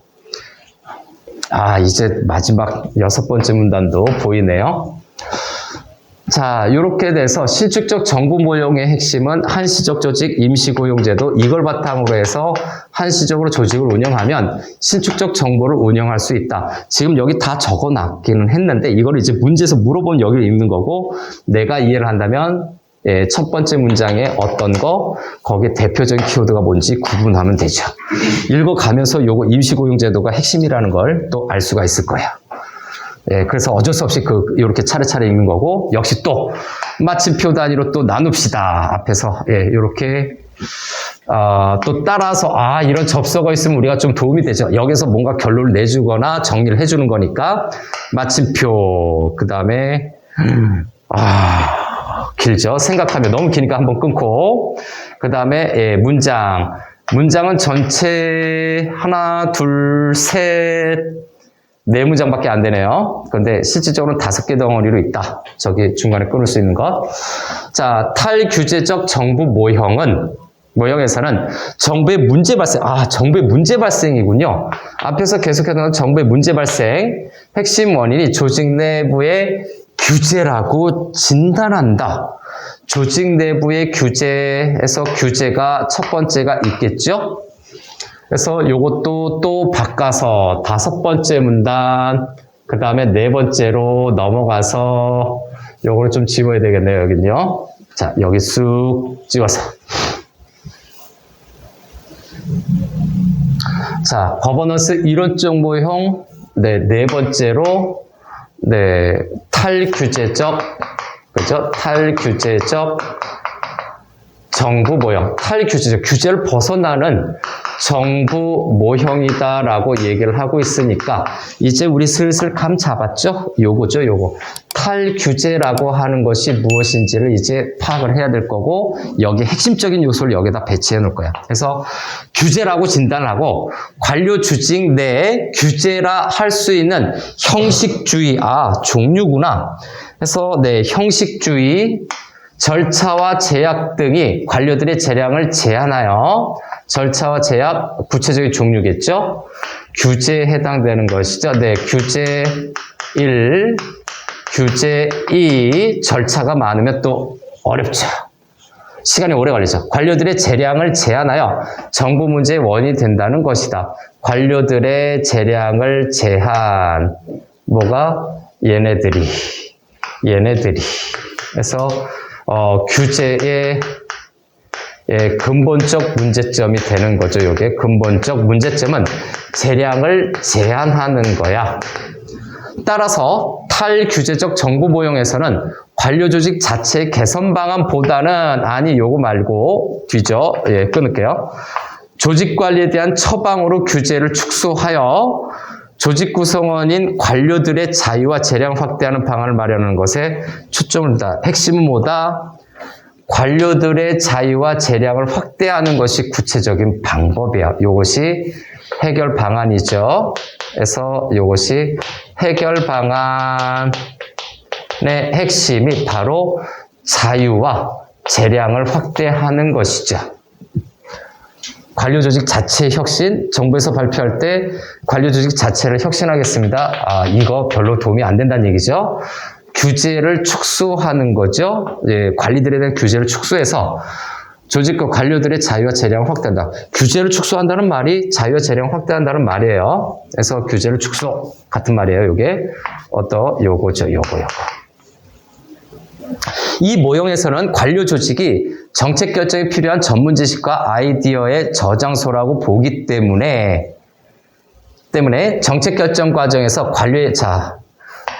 이제 마지막 여섯 번째 문단도 보이네요. 자, 이렇게 돼서 신축적 정부 모형의 핵심은 한시적 조직, 임시고용제도, 이걸 바탕으로 해서 한시적으로 조직을 운영하면 신축적 정부를 운영할 수 있다. 지금 여기 다 적어놨기는 했는데 이걸 이제 문제에서 물어보면 여기를 읽는 거고, 내가 이해를 한다면 첫 번째 문장에 어떤 거, 거기에 대표적인 키워드가 뭔지 구분하면 되죠. 읽어가면서 요거 임시고용제도가 핵심이라는 걸 또 알 수가 있을 거예요. 그래서 어쩔 수 없이 이렇게 차례차례 읽는 거고, 역시 또 마침표 단위로 또 나눕시다. 앞에서 이렇게 또 따라서 이런 접속어 있으면 우리가 좀 도움이 되죠. 여기서 뭔가 결론을 내주거나 정리를 해주는 거니까 마침표, 그 다음에 길죠. 생각하면 너무 기니까 한번 끊고, 그 다음에 문장은 전체 하나, 둘, 셋, 네 문장밖에 안 되네요. 그런데 실질적으로는 5개 덩어리로 있다. 저기 중간에 끊을 수 있는 것. 자, 탈규제적 정부 모형에서는 정부의 문제 발생, 정부의 문제 발생이군요. 앞에서 계속해서 정부의 문제 발생, 핵심 원인이 조직 내부의 규제라고 진단한다. 조직 내부의 규제에서 규제가 첫 번째가 있겠죠? 그래서 요것도 또 바꿔서 5번째 문단, 그 다음에 4번째로 넘어가서 요거를 좀 지워야 되겠네요, 여기는요. 자, 여기 쑥 찍어서. 자, 거버넌스 이론적 모형, 네 번째로, 탈규제적, 그죠? 탈규제적 정부 모형, 탈규제적, 규제를 벗어나는 정부 모형이다라고 얘기를 하고 있으니까 이제 우리 슬슬 감 잡았죠? 요거죠, 요거. 탈규제라고 하는 것이 무엇인지를 이제 파악을 해야 될 거고, 여기 핵심적인 요소를 여기다 배치해 놓을 거야. 그래서 규제라고 진단을 하고, 관료 조직 내에 규제라 할 수 있는 형식주의, 종류구나. 그래서 형식주의, 절차와 제약 등이 관료들의 재량을 제한하여, 절차와 제약, 구체적인 종류겠죠? 규제에 해당되는 것이죠. 규제 1, 규제 2, 절차가 많으면 또 어렵죠. 시간이 오래 걸리죠. 관료들의 재량을 제한하여 정부 문제의 원인이 된다는 것이다. 관료들의 재량을 제한, 얘네들이. 그래서 규제의 근본적 문제점이 되는 거죠. 이게 근본적 문제점은 재량을 제한하는 거야. 따라서 탈규제적 정부 모형에서는 관료 조직 자체의 개선 방안보다는, 요거 말고 뒤죠. 끊을게요. 조직 관리에 대한 처방으로 규제를 축소하여 조직 구성원인 관료들의 자유와 재량 확대하는 방안을 마련하는 것에 초점을 둔다. 핵심은 뭐다? 관료들의 자유와 재량을 확대하는 것이 구체적인 방법이야. 이것이 해결 방안이죠. 그래서 이것이 해결 방안의 핵심이 바로 자유와 재량을 확대하는 것이죠. 관료조직 자체 혁신, 정부에서 발표할 때 관료조직 자체를 혁신하겠습니다. 이거 별로 도움이 안 된다는 얘기죠. 규제를 축소하는 거죠. 예, 관리들에 대한 규제를 축소해서 조직과 관료들의 자유와 재량을 확대한다. 규제를 축소한다는 말이 자유와 재량을 확대한다는 말이에요. 그래서 규제를 축소 같은 말이에요. 요게 요거죠. 요거. 이 모형에서는 관료 조직이 정책 결정에 필요한 전문 지식과 아이디어의 저장소라고 보기 때문에 정책 결정 과정에서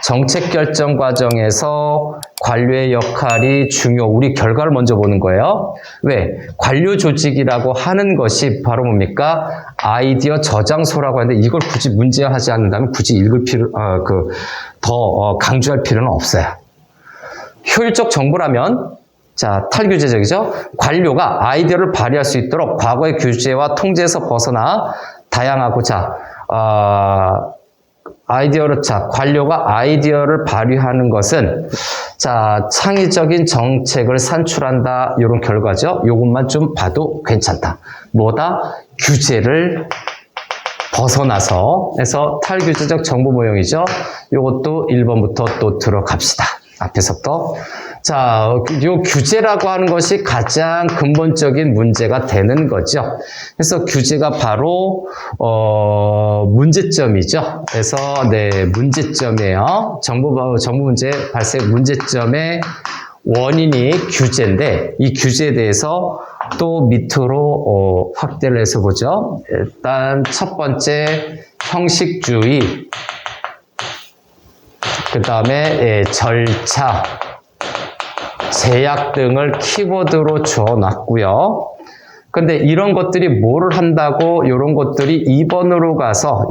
정책 결정 과정에서 관료의 역할이 우리 결과를 먼저 보는 거예요. 왜? 관료 조직이라고 하는 것이 바로 뭡니까? 아이디어 저장소라고 하는데 이걸 굳이 문제화하지 않는다면 굳이 읽을 더 강조할 필요는 없어요. 효율적 정부라면 탈규제적이죠. 관료가 아이디어를 발휘할 수 있도록 과거의 규제와 통제에서 벗어나 다양하고 관료가 아이디어를 발휘하는 것은 창의적인 정책을 산출한다. 이런 결과죠. 이것만 좀 봐도 괜찮다. 규제를 벗어나서 해서 탈규제적 정부 모형이죠. 이것도 1번부터 또 들어갑시다. 앞에서부터. 요 규제라고 하는 것이 가장 근본적인 문제가 되는 거죠. 그래서 규제가 바로, 문제점이죠. 그래서, 문제점이에요. 정부 문제 발생 문제점의 원인이 규제인데, 이 규제에 대해서 또 밑으로, 확대를 해서 보죠. 일단, 첫 번째, 형식주의. 그 다음에, 절차. 제약 등을 키워드로 주어놨고요. 근데 이런 것들이 뭐를 한다고 이런 것들이 2번으로 가서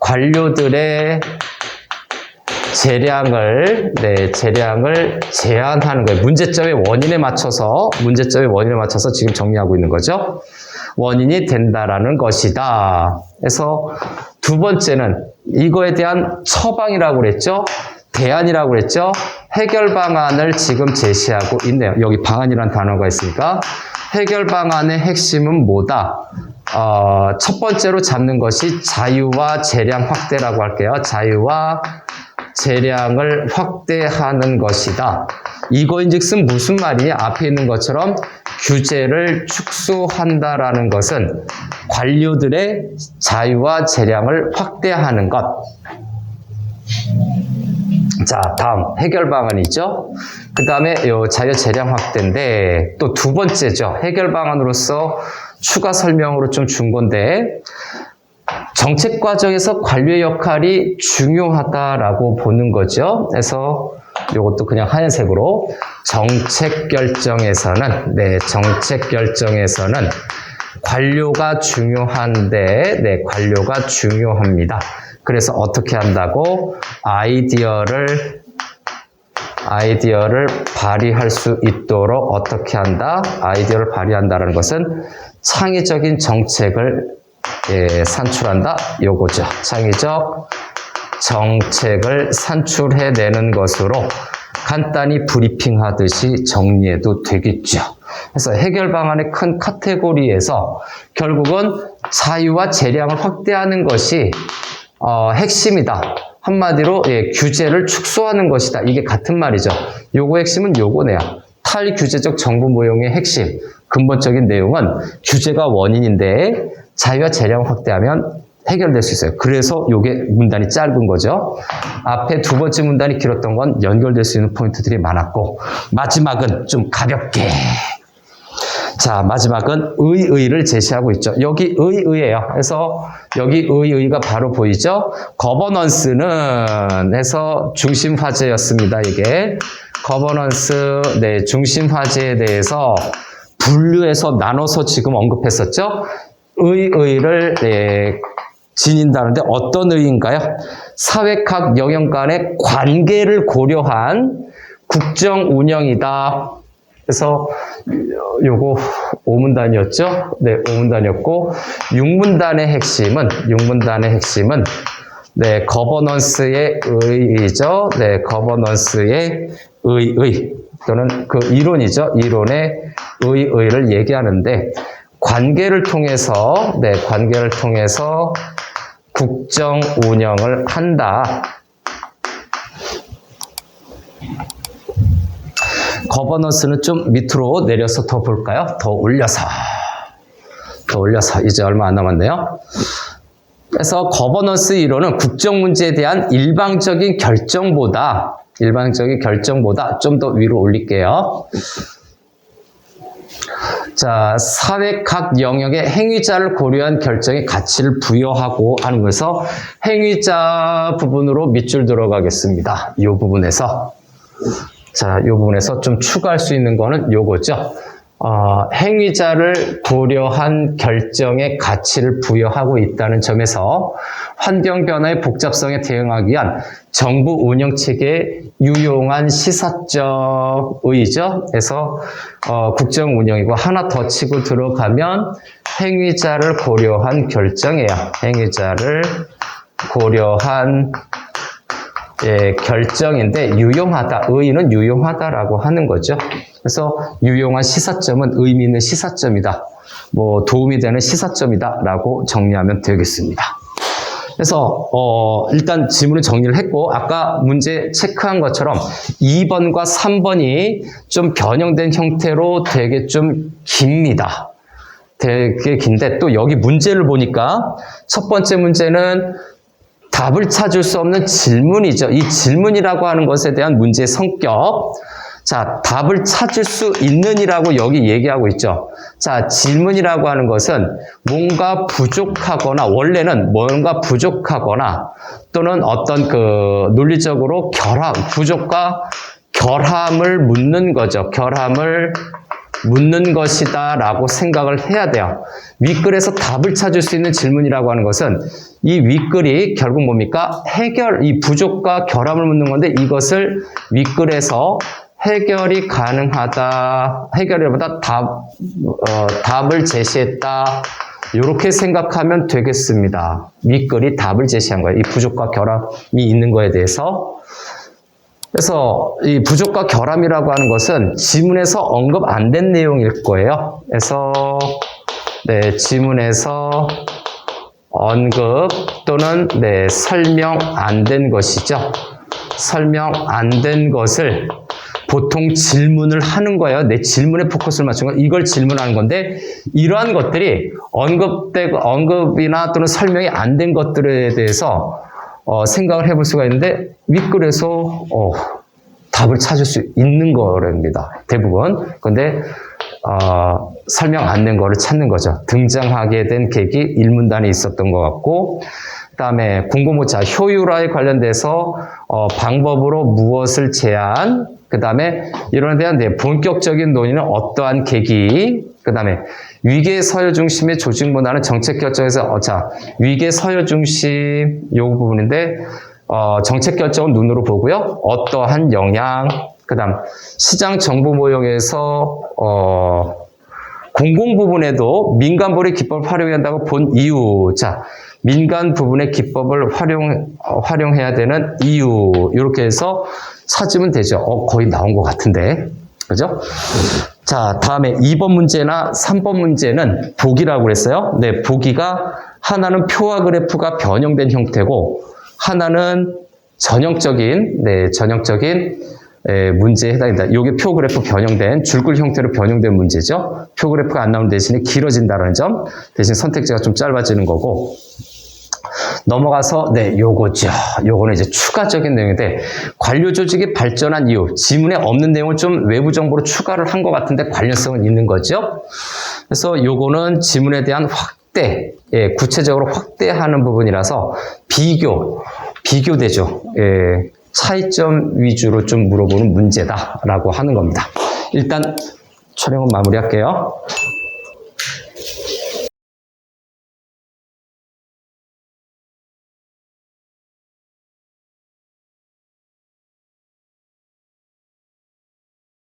관료들의 재량을 제한하는 거예요. 문제점의 원인에 맞춰서 지금 정리하고 있는 거죠. 원인이 된다라는 것이다. 그래서 두 번째는 이거에 대한 처방이라고 그랬죠. 대안이라고 그랬죠. 해결 방안을 지금 제시하고 있네요. 여기 방안이라는 단어가 있으니까 해결 방안의 핵심은 뭐다? 첫 번째로 잡는 것이 자유와 재량 확대라고 할게요. 자유와 재량을 확대하는 것이다. 이거인즉슨 무슨 말이냐? 앞에 있는 것처럼 규제를 축소한다라는 것은 관료들의 자유와 재량을 확대하는 것. 다음 해결 방안이죠. 그 다음에 자유 재량 확대인데 또 두 번째죠. 해결 방안으로서 추가 설명으로 좀 준 건데 정책 과정에서 관료의 역할이 중요하다라고 보는 거죠. 그래서 이것도 그냥 하얀색으로 정책 결정에서는 관료가 중요한데 관료가 중요합니다. 그래서 어떻게 한다고? 아이디어를 발휘할 수 있도록 어떻게 한다? 아이디어를 발휘한다는 것은 창의적인 정책을 산출한다. 요거죠. 창의적 정책을 산출해내는 것으로 간단히 브리핑하듯이 정리해도 되겠죠. 그래서 해결 방안의 큰 카테고리에서 결국은 자유와 재량을 확대하는 것이 핵심이다. 한마디로 규제를 축소하는 것이다. 이게 같은 말이죠. 요거 핵심은 요거네요. 탈규제적 정부 모형의 핵심, 근본적인 내용은 규제가 원인인데 자유와 재량을 확대하면 해결될 수 있어요. 그래서 요게 문단이 짧은 거죠. 앞에 두 번째 문단이 길었던 건 연결될 수 있는 포인트들이 많았고 마지막은 좀 가볍게 마지막은 의의를 제시하고 있죠. 여기 의의예요. 그래서 여기 의의가 바로 보이죠? 거버넌스는 해서 중심 화제였습니다. 이게 거버넌스 중심 화제에 대해서 분류해서 나눠서 지금 언급했었죠. 의의를 지닌다는데 어떤 의의인가요? 사회학 영역 간의 관계를 고려한 국정 운영이다. 그래서 요거 5문단이었죠? 5문단이었고 6문단의 핵심은 거버넌스의 의의죠. 거버넌스의 의의 또는 그 이론이죠. 이론의 의의를 얘기하는데 관계를 통해서, 네, 관계를 통해서 국정 운영을 한다. 거버넌스는 좀 밑으로 내려서 더 볼까요? 더 올려서 이제 얼마 안 남았네요. 그래서 거버넌스 이론은 국정 문제에 대한 일방적인 결정보다 좀 더 위로 올릴게요. 자, 사회 각 영역의 행위자를 고려한 결정에 가치를 부여하고 하는 것에서 행위자 부분으로 밑줄 들어가겠습니다. 이 부분에서. 자, 이 부분에서 좀 추가할 수 있는 거는 요거죠. 행위자를 고려한 결정에 가치를 부여하고 있다는 점에서 환경 변화의 복잡성에 대응하기 위한 정부 운영 체계의 유용한 시사적 의의죠. 그래서 국정 운영이고 하나 더 치고 들어가면 행위자를 고려한 결정이에요. 행위자를 고려한 결정인데 유용하다. 의의는 유용하다라고 하는 거죠. 그래서 유용한 시사점은 의미 있는 시사점이다. 뭐 도움이 되는 시사점이다라고 정리하면 되겠습니다. 그래서 일단 지문을 정리를 했고 아까 문제 체크한 것처럼 2번과 3번이 좀 변형된 형태로 되게 좀 깁니다. 되게 긴데 또 여기 문제를 보니까 첫 번째 문제는 답을 찾을 수 없는 질문이죠. 이 질문이라고 하는 것에 대한 문제의 성격. 자, 답을 찾을 수 있는이라고 여기 얘기하고 있죠. 자, 질문이라고 하는 것은 뭔가 부족하거나, 원래는 뭔가 부족하거나, 또는 어떤 논리적으로 부족과 결함을 묻는 거죠. 결함을 묻는 것이다 라고 생각을 해야 돼요. 윗글에서 답을 찾을 수 있는 질문이라고 하는 것은 이 윗글이 결국 뭡니까? 이 부족과 결함을 묻는 건데 이것을 윗글에서 해결이 가능하다, 해결보다 답을 제시했다. 이렇게 생각하면 되겠습니다. 윗글이 답을 제시한 거예요. 이 부족과 결함이 있는 거에 대해서. 그래서 이 부족과 결함이라고 하는 것은 지문에서 언급 안 된 내용일 거예요. 그래서 네, 지문에서 언급 또는 네, 설명 안 된 것이죠. 설명 안 된 것을 보통 질문을 하는 거예요. 내 질문에 포커스를 맞춘 거. 이걸 질문하는 건데 이러한 것들이 언급이나 또는 설명이 안 된 것들에 대해서 생각을 해볼 수가 있는데 윗글에서 답을 찾을 수 있는 거랍니다. 대부분. 근데 설명 안 된 거를 찾는 거죠. 등장하게 된 계기 일문단이 있었던 것 같고 그 다음에 궁금오차 효율화에 관련돼서 방법으로 무엇을 제안 그 다음에 이런 데 대한 본격적인 논의는 어떠한 계기 그 다음에 위계 서열 중심의 조직 문화는 정책 결정에서 위계 서열 중심 요 부분인데 정책 결정은 눈으로 보고요. 어떠한 영향 그 다음 시장 정보 모형에서 공공 부분에도 민간 부의 기법을 활용해야 한다고 본 이유. 자, 민간 부분의 기법을 활용해야 되는 이유. 이렇게 해서 찾으면 되죠. 거의 나온 것 같은데. 그죠? 자, 다음에 2번 문제나 3번 문제는 보기라고 그랬어요. 네, 보기가 하나는 표와 그래프가 변형된 형태고 하나는 전형적인 문제에 해당된다. 이게 표 그래프 변형된 줄글 형태로 변형된 문제죠. 표 그래프가 안 나오는 대신에 길어진다는 점. 대신 선택지가 좀 짧아지는 거고. 넘어가서 요거죠. 요거는 이제 추가적인 내용인데 관료 조직이 발전한 이유. 지문에 없는 내용을 좀 외부 정보로 추가를 한 것 같은데 관련성은 있는 거죠. 그래서 요거는 지문에 대한 확대, 구체적으로 확대하는 부분이라서 비교되죠. 차이점 위주로 좀 물어보는 문제다라고 하는 겁니다. 일단 촬영은 마무리할게요.